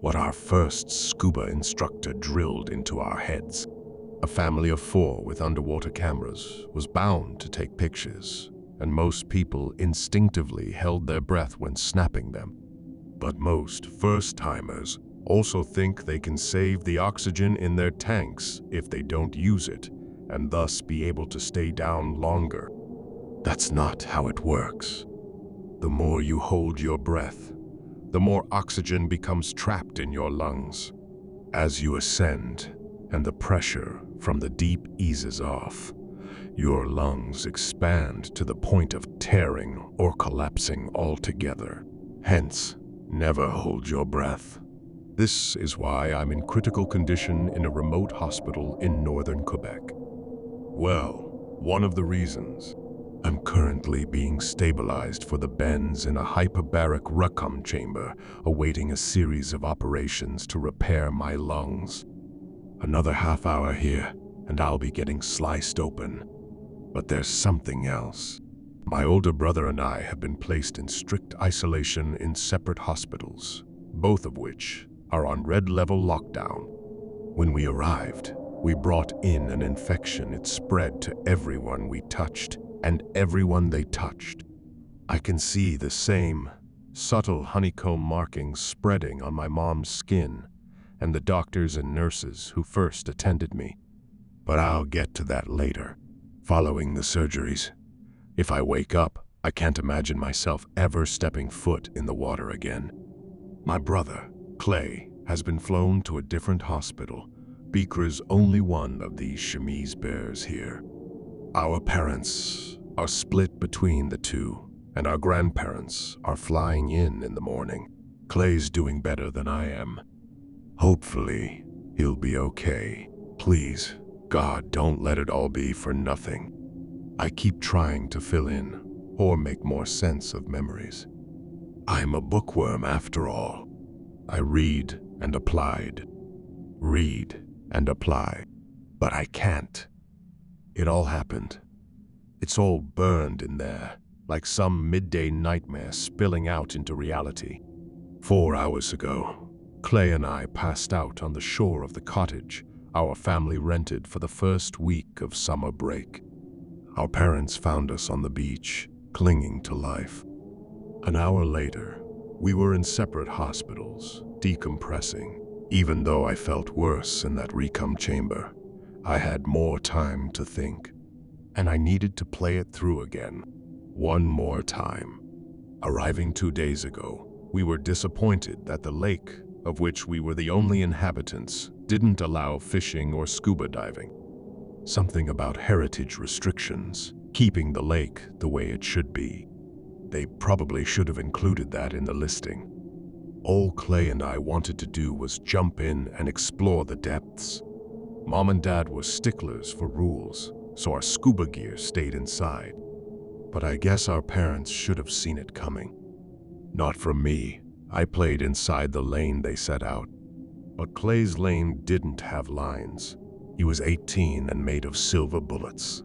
what our first scuba instructor drilled into our heads. A family of 4 with underwater cameras was bound to take pictures, and most people instinctively held their breath when snapping them. But most first-timers also think they can save the oxygen in their tanks if they don't use it, and thus be able to stay down longer. That's not how it works. The more you hold your breath, the more oxygen becomes trapped in your lungs. As you ascend and the pressure from the deep eases off, your lungs expand to the point of tearing or collapsing altogether. Hence, never hold your breath. This is why I'm in critical condition in a remote hospital in northern Quebec. Well, one of the reasons, I'm currently being stabilized for the bends in a hyperbaric 𝐒𝐭𝐭𝐫𝐢𝐞𝐬 chamber, awaiting a series of operations to repair my lungs. Another half hour here, and I'll be getting sliced open. But there's something else. My older brother and I have been placed in strict isolation in separate hospitals, both of which are on red-level lockdown. When we arrived, we brought in an infection. It spread to everyone we touched, and everyone they touched. I can see the same subtle honeycomb markings spreading on my mom's skin and the doctors and nurses who first attended me. But I'll get to that later, following the surgeries. If I wake up, I can't imagine myself ever stepping foot in the water again. My brother, Clay, has been flown to a different hospital. Beaker's only one of these chemise bears here. Our parents are split between the two, and our grandparents are flying in the morning. Clay's doing better than I am. Hopefully, he'll be okay. Please, God, don't let it all be for nothing. I keep trying to fill in or make more sense of memories. I'm a bookworm after all. I read and applied, read and apply, but I can't. It all happened. It's all burned in there, like some midday nightmare spilling out into reality. 4 hours ago, Clay and I passed out on the shore of the cottage our family rented for the first week of summer break. Our parents found us on the beach, clinging to life. An hour later, we were in separate hospitals, decompressing. Even though I felt worse in that 𝐒𝐭𝐫𝐢𝐞𝐬 chamber, I had more time to think, and I needed to play it through again, one more time. Arriving 2 days ago, we were disappointed that the lake, of which we were the only inhabitants, didn't allow fishing or scuba diving. Something about heritage restrictions, keeping the lake the way it should be. They probably should have included that in the listing. All Clay and I wanted to do was jump in and explore the depths. Mom and Dad were sticklers for rules, so our scuba gear stayed inside. But I guess our parents should have seen it coming. Not from me. I played inside the lane they set out. But Clay's lane didn't have lines. He was 18 and made of silver bullets.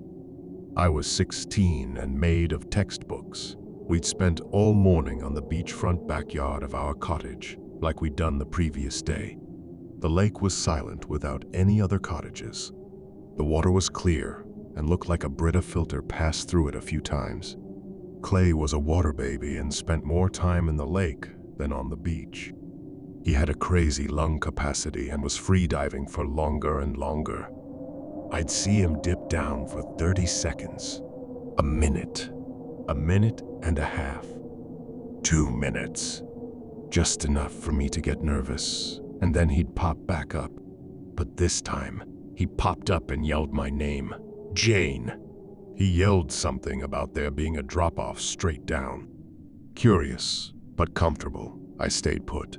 I was 16 and made of textbooks. We'd spent all morning on the beachfront backyard of our cottage, like we'd done the previous day. The lake was silent without any other cottages. The water was clear and looked like a Brita filter passed through it a few times. Clay was a water baby and spent more time in the lake than on the beach. He had a crazy lung capacity and was free diving for longer and longer. I'd see him dip down for 30 seconds, a minute and a half, 2 minutes, just enough for me to get nervous, and then he'd pop back up. But this time, he popped up and yelled my name, Jane. He yelled something about there being a drop-off straight down. Curious, but comfortable, I stayed put.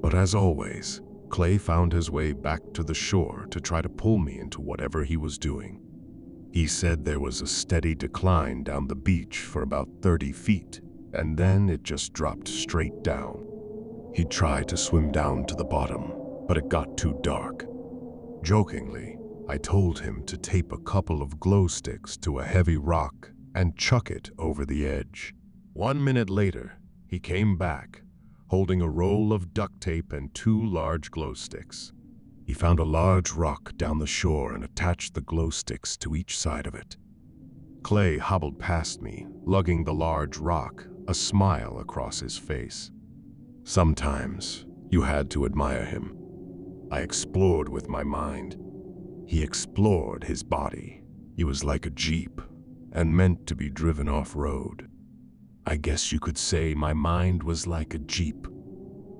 But as always, Clay found his way back to the shore to try to pull me into whatever he was doing. He said there was a steady decline down the beach for about 30 feet, and then it just dropped straight down. He tried to swim down to the bottom, but it got too dark. Jokingly, I told him to tape a couple of glow sticks to a heavy rock and chuck it over the edge. 1 minute later, he came back, holding a roll of duct tape and 2 large glow sticks. He found a large rock down the shore and attached the glow sticks to each side of it. Clay hobbled past me, lugging the large rock, a smile across his face. Sometimes you had to admire him. I explored with my mind. He explored his body. He was like a Jeep and meant to be driven off-road. I guess you could say my mind was like a Jeep.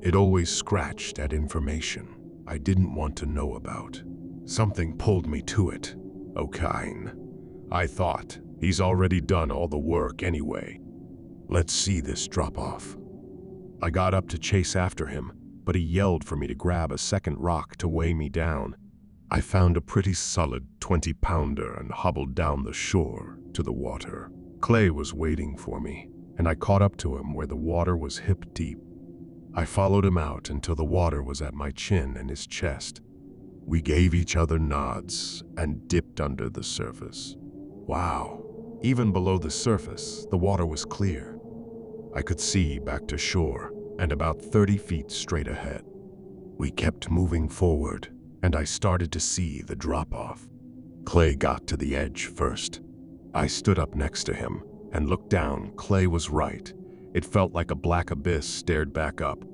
It always scratched at information I didn't want to know about. Something pulled me to it. 𝐒𝐭𝐭𝐫𝐢𝐞𝐬. I thought, he's already done all the work anyway. Let's see this drop-off. I got up to chase after him, but he yelled for me to grab a second rock to weigh me down. I found a pretty solid 20-pounder and hobbled down the shore to the water. Clay was waiting for me, and I caught up to him where the water was hip-deep. I followed him out until the water was at my chin and his chest. We gave each other nods and dipped under the surface. Wow, even below the surface, the water was clear. I could see back to shore and about 30 feet straight ahead. We kept moving forward, and I started to see the drop-off. Clay got to the edge first. I stood up next to him and looked down. Clay was right. It felt like a black abyss stared back up.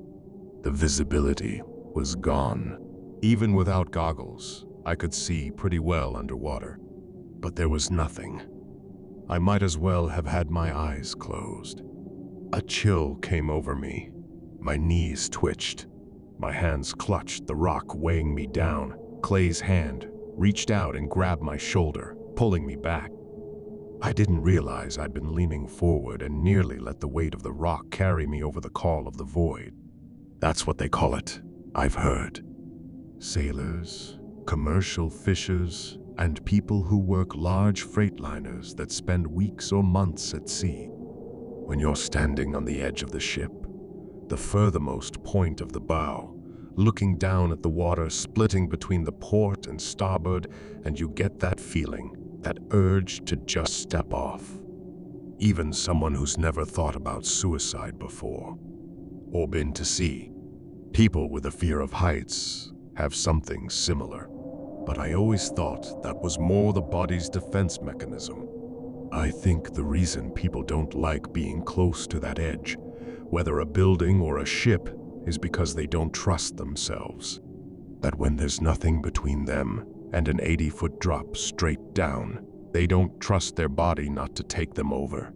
The visibility was gone. Even without goggles, I could see pretty well underwater. But there was nothing. I might as well have had my eyes closed. A chill came over me. My knees twitched. My hands clutched the rock weighing me down. Clay's hand reached out and grabbed my shoulder, pulling me back. I didn't realize I'd been leaning forward and nearly let the weight of the rock carry me over the call of the void. That's what they call it, I've heard. Sailors, commercial fishers, and people who work large freight liners that spend weeks or months at sea. When you're standing on the edge of the ship, the furthermost point of the bow, looking down at the water splitting between the port and starboard, and you get that feeling, that urge to just step off. Even someone who's never thought about suicide before, or been to sea. People with a fear of heights have something similar, but I always thought that was more the body's defense mechanism. I think the reason people don't like being close to that edge, whether a building or a ship, is because they don't trust themselves. That when there's nothing between them and an 80-foot drop straight down, they don't trust their body not to take them over.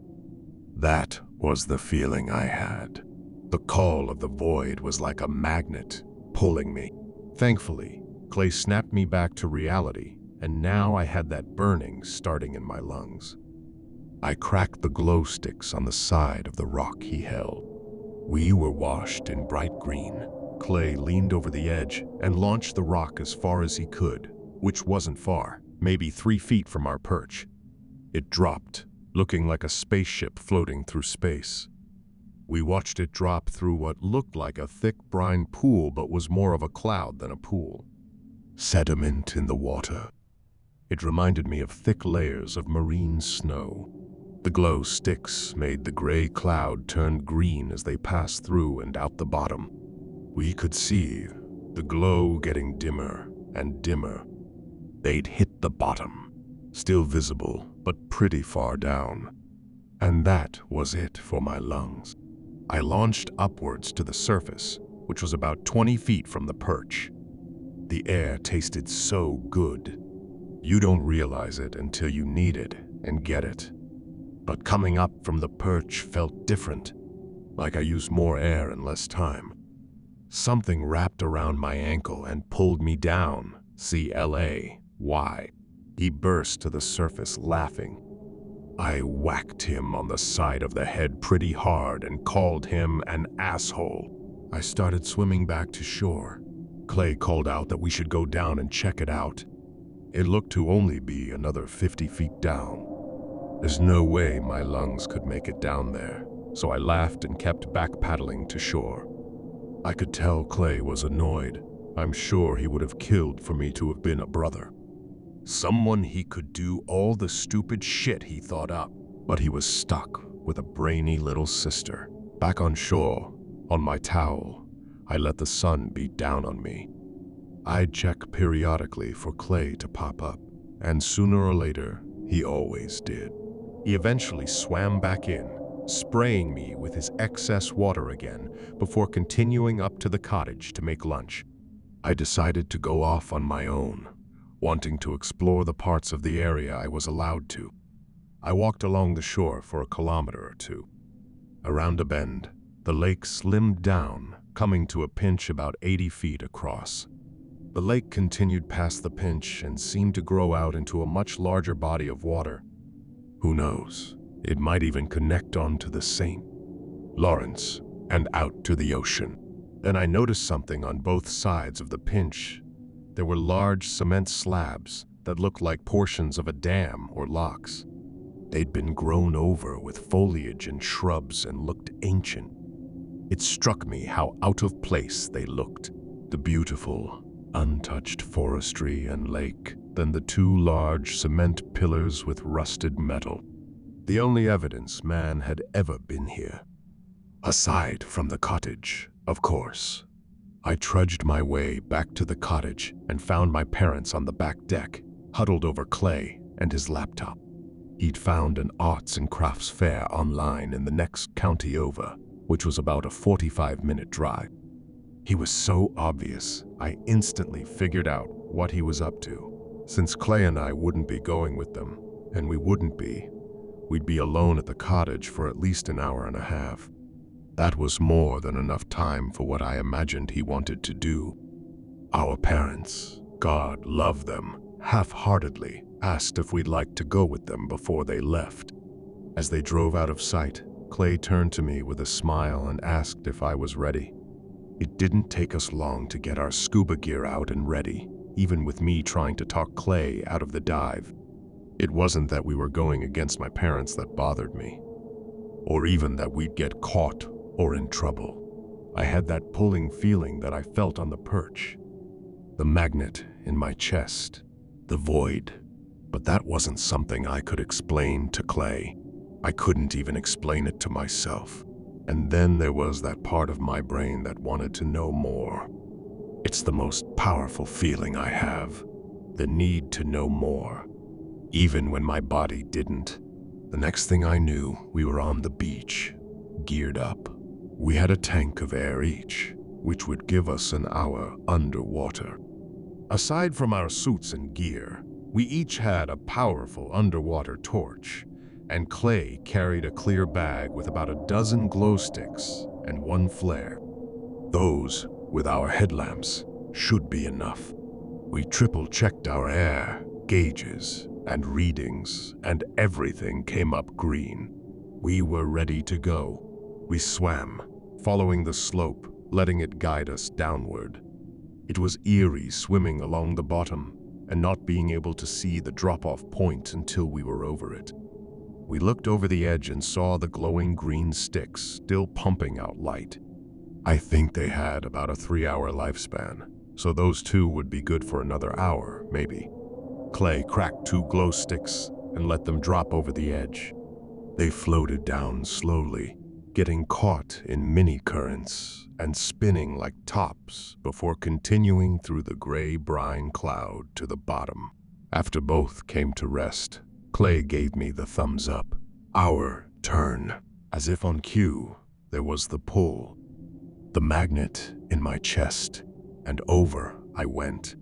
That was the feeling I had. The call of the void was like a magnet, pulling me. Thankfully, Clay snapped me back to reality, and now I had that burning starting in my lungs. I cracked the glow sticks on the side of the rock he held. We were washed in bright green. Clay leaned over the edge and launched the rock as far as he could, which wasn't far, maybe 3 feet from our perch. It dropped, looking like a spaceship floating through space. We watched it drop through what looked like a thick brine pool but was more of a cloud than a pool. Sediment in the water. It reminded me of thick layers of marine snow. The glow sticks made the gray cloud turn green as they passed through and out the bottom. We could see the glow getting dimmer and dimmer. They'd hit the bottom, still visible, but pretty far down. And that was it for my lungs. I launched upwards to the surface, which was about 20 feet from the perch. The air tasted so good. You don't realize it until you need it and get it. But coming up from the perch felt different, like I used more air in less time. Something wrapped around my ankle and pulled me down, 𝐒𝐭𝐭𝐫𝐢𝐞𝐬. He burst to the surface laughing. I whacked him on the side of the head pretty hard and called him an asshole. I started swimming back to shore. Clay called out that we should go down and check it out. It looked to only be another 50 feet down. There's no way my lungs could make it down there, so I laughed and kept back paddling to shore. I could tell Clay was annoyed. I'm sure he would have killed for me to have been a brother. Someone he could do all the stupid shit he thought up, but he was stuck with a brainy little sister. Back on shore, On my towel, I let the sun beat down on me. I'd check periodically for Clay to pop up, and sooner or later, he always did. He eventually swam back in, spraying me with his excess water again before continuing up to the cottage to make lunch. I decided to go off on my own, wanting to explore the parts of the area I was allowed to. I walked along the shore for a kilometer or two. Around a bend, the lake slimmed down, coming to a pinch about 80 feet across. The lake continued past the pinch and seemed to grow out into a much larger body of water. Who knows, it might even connect onto the St. Lawrence and out to the ocean. Then I noticed something on both sides of the pinch. There were large cement slabs that looked like portions of a dam or locks. They'd been grown over with foliage and shrubs and looked ancient. It struck me how out of place they looked. The beautiful, untouched forestry and lake, then the two large cement pillars with rusted metal. The only evidence man had ever been here. Aside from the cottage, of course. I trudged my way back to the cottage and found my parents on the back deck, huddled over Clay and his laptop. He'd found an arts and crafts fair online in the next county over, which was about a 45-minute drive. He was so obvious, I instantly figured out what he was up to. Since Clay and I wouldn't be going with them, and we'd be alone at the cottage for at least an hour and a half. That was more than enough time for what I imagined he wanted to do. Our parents, God love them, half-heartedly asked if we'd like to go with them before they left. As they drove out of sight, Clay turned to me with a smile and asked if I was ready. It didn't take us long to get our scuba gear out and ready, even with me trying to talk Clay out of the dive. It wasn't that we were going against my parents that bothered me, or even that we'd get caught or in trouble. I had that pulling feeling that I felt on the perch, the magnet in my chest, the void. But that wasn't something I could explain to Clay. I couldn't even explain it to myself. And then there was that part of my brain that wanted to know more. It's the most powerful feeling I have, the need to know more, even when my body didn't. The next thing I knew, we were on the beach, geared up. We had a tank of air each, which would give us an hour underwater. Aside from our suits and gear, we each had a powerful underwater torch, and Clay carried a clear bag with about a dozen glow sticks and one flare. Those, with our headlamps, should be enough. We triple-checked our air, gauges, and readings, and everything came up green. We were ready to go. We swam, following the slope, letting it guide us downward. It was eerie swimming along the bottom and not being able to see the drop-off point until we were over it. We looked over the edge and saw the glowing green sticks still pumping out light. I think they had about a 3-hour lifespan, so those two would be good for another hour, maybe. Clay cracked 2 glow sticks and let them drop over the edge. They floated down slowly, getting caught in mini-currents and spinning like tops before continuing through the gray brine cloud to the bottom. After both came to rest, Clay gave me the thumbs up. Our turn. As if on cue, there was the pull, the magnet in my chest, and over I went.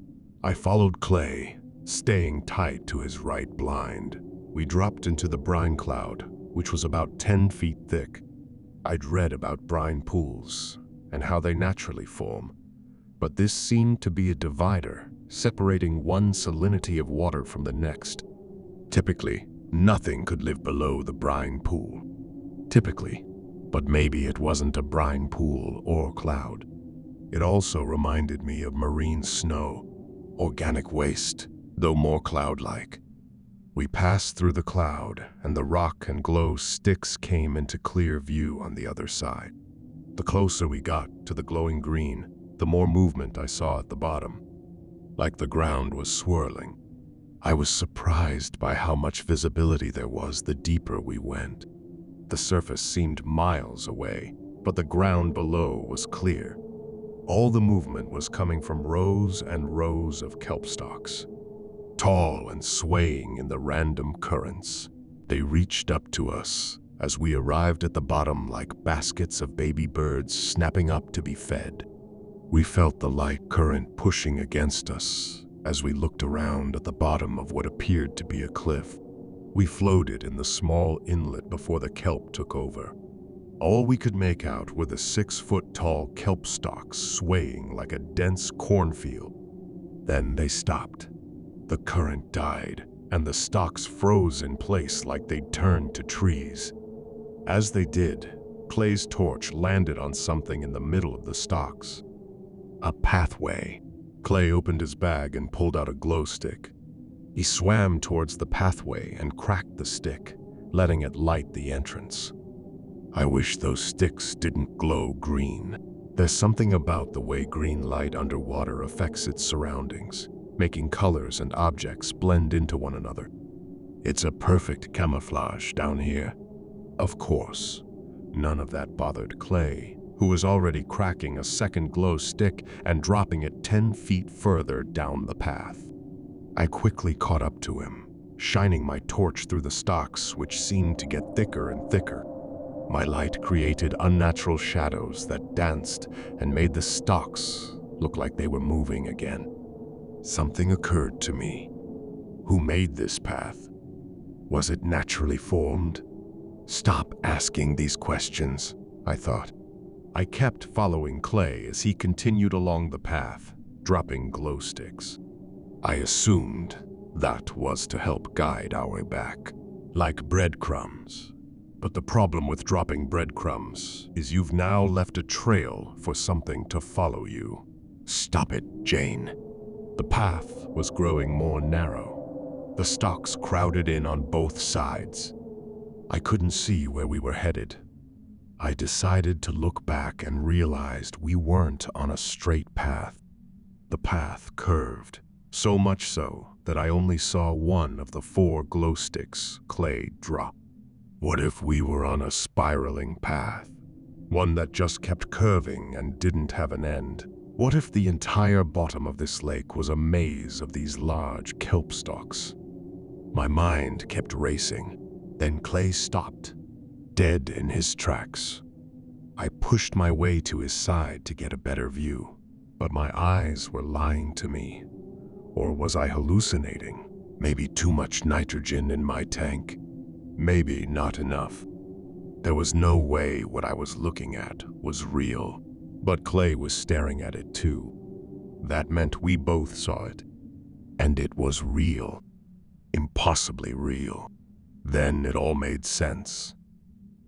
I followed Clay, staying tight to his right blind. We dropped into the brine cloud, which was about 10 feet thick. I'd read about brine pools and how they naturally form, but this seemed to be a divider, separating one salinity of water from the next. Typically, nothing could live below the brine pool. Typically, but maybe it wasn't a brine pool or cloud. It also reminded me of marine snow, organic waste, though more cloud-like. We passed through the cloud, and the rock and glow sticks came into clear view on the other side. The closer we got to the glowing green, the more movement I saw at the bottom, like the ground was swirling. I was surprised by how much visibility there was the deeper we went. The surface seemed miles away, but the ground below was clear. All the movement was coming from rows and rows of kelp stalks, tall and swaying in the random currents. They reached up to us as we arrived at the bottom like baskets of baby birds snapping up to be fed. We felt the light current pushing against us as we looked around at the bottom of what appeared to be a cliff. We floated in the small inlet before the kelp took over. All we could make out were the 6-foot-tall kelp stalks swaying like a dense cornfield. Then they stopped. The current died, and the stalks froze in place like they'd turned to trees. As they did, Clay's torch landed on something in the middle of the stalks. A pathway. Clay opened his bag and pulled out a glow stick. He swam towards the pathway and cracked the stick, letting it light the entrance. I wish those sticks didn't glow green. There's something about the way green light underwater affects its surroundings, making colors and objects blend into one another. It's a perfect camouflage down here. Of course, none of that bothered Clay, who was already cracking a second glow stick and dropping it 10 feet further down the path. I quickly caught up to him, shining my torch through the stalks, which seemed to get thicker and thicker. My light created unnatural shadows that danced and made the stalks look like they were moving again. Something occurred to me. Who made this path? Was it naturally formed? Stop asking these questions, I thought. I kept following Clay as he continued along the path, dropping glow sticks. I assumed that was to help guide our way back, like breadcrumbs. But the problem with dropping breadcrumbs is you've now left a trail for something to follow you. Stop it, Jane. The path was growing more narrow. The stalks crowded in on both sides. I couldn't see where we were headed. I decided to look back and realized we weren't on a straight path. The path curved, so much so that I only saw one of the 4 glow sticks Clay dropped. What if we were on a spiraling path? One that just kept curving and didn't have an end? What if the entire bottom of this lake was a maze of these large kelp stalks? My mind kept racing. Then Clay stopped, dead in his tracks. I pushed my way to his side to get a better view, but my eyes were lying to me. Or was I hallucinating? Maybe too much nitrogen in my tank. Maybe not enough. There was no way what I was looking at was real, but Clay was staring at it too. That meant we both saw it, and it was real. Impossibly real. Then it all made sense.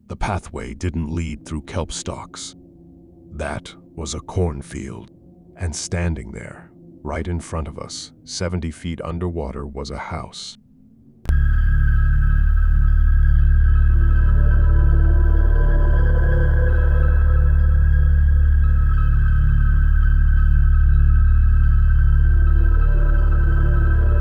The pathway didn't lead through kelp stalks. That was a cornfield, and standing there, right in front of us, 70 feet underwater, was a house.